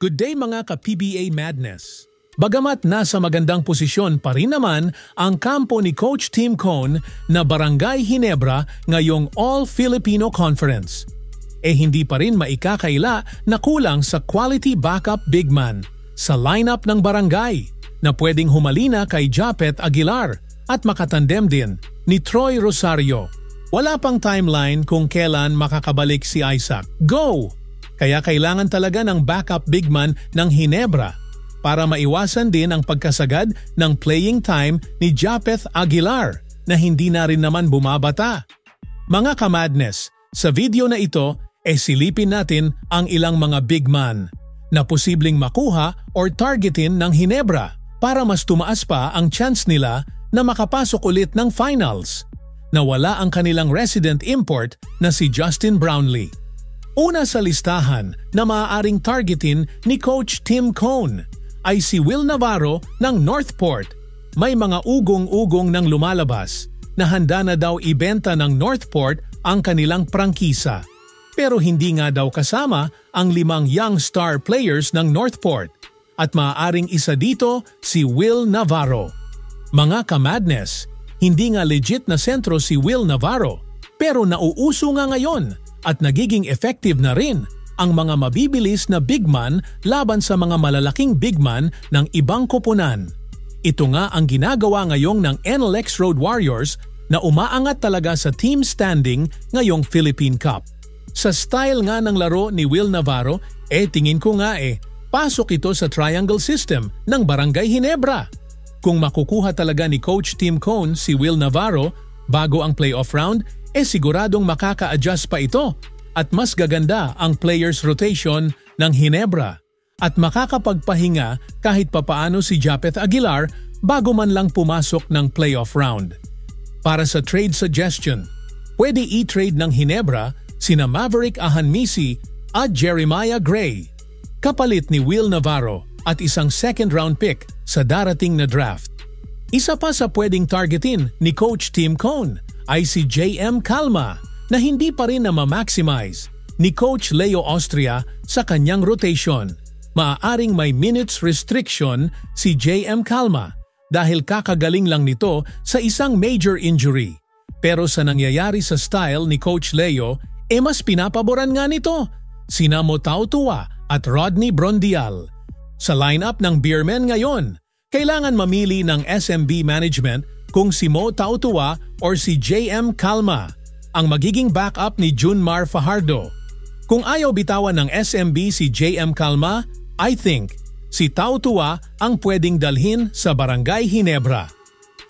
Good day mga ka-PBA Madness! Bagamat nasa magandang posisyon pa rin naman ang kampo ni Coach Tim Cone na Barangay Ginebra ngayong All-Filipino Conference, hindi pa rin maikakaila na kulang sa quality backup big man sa lineup ng barangay na pwedeng humalina kay Japeth Aguilar at makatandem din ni Troy Rosario. Wala pang timeline kung kailan makakabalik si Isaac. Go! Kaya kailangan talaga ng backup big man ng Ginebra para maiwasan din ang pagkasagad ng playing time ni Japeth Aguilar na hindi na rin naman bumabata. Mga ka-madness, sa video na ito silipin natin ang ilang mga big man na posibleng makuha or targetin ng Ginebra para mas tumaas pa ang chance nila na makapasok ulit ng finals na wala ang kanilang resident import na si Justin Brownlee. Una sa listahan na maaaring targetin ni Coach Tim Cone ay si Will Navarro ng Northport. May mga ugong-ugong nang lumalabas na handa na daw ibenta ng Northport ang kanilang prangkisa. Pero hindi nga daw kasama ang 5 young star players ng Northport at maaaring isa dito si Will Navarro. Mga ka-madness, hindi nga legit na sentro si Will Navarro pero nauuso nga ngayon at nagiging effective na rin ang mga mabibilis na big man laban sa mga malalaking big man ng ibang koponan. Ito nga ang ginagawa ngayong ng NLX Road Warriors na umaangat talaga sa team standing ngayong Philippine Cup. Sa style nga ng laro ni Will Navarro, tingin ko nga pasok ito sa triangle system ng Barangay Ginebra. Kung makukuha talaga ni Coach Tim Cone si Will Navarro bago ang playoff round, siguradong makaka-adjust pa ito at mas gaganda ang players rotation ng Ginebra at makakapagpahinga kahit papaano si Japeth Aguilar bago man lang pumasok ng playoff round. Para sa trade suggestion, pwede i-trade ng Ginebra sina Maverick Ahanmisi at Jeremiah Gray kapalit ni Will Navarro at isang second round pick sa darating na draft. Isa pa sa pwedeng targetin ni Coach Tim Cone ay si JM Calma na hindi pa rin na ma-maximize ni Coach Leo Austria sa kanyang rotation. Maaaring may minutes restriction si JM Calma dahil kakagaling lang nito sa isang major injury. Pero sa nangyayari sa style ni Coach Leo, mas pinapaboran nga nito sina Mo Tautua at Rodney Brondial. Sa lineup ng Beermen ngayon, kailangan mamili ng SMB management kung si Mo Tautua or si JM Calma ang magiging backup ni Junmar Fajardo. Kung ayaw bitawan ng SMB si JM Calma, I think si Tautua ang pwedeng dalhin sa Barangay Ginebra.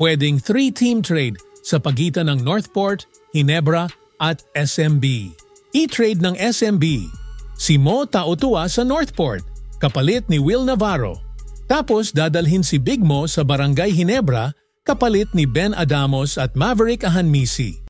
Pwedeng 3-team trade sa pagitan ng Northport, Ginebra at SMB. I-trade ng SMB si Mo Tautua sa Northport kapalit ni Will Navarro. Tapos dadalhin si Big Mo sa Barangay Ginebra kapalit ni Ben Adamos at Maverick Ahanmisi.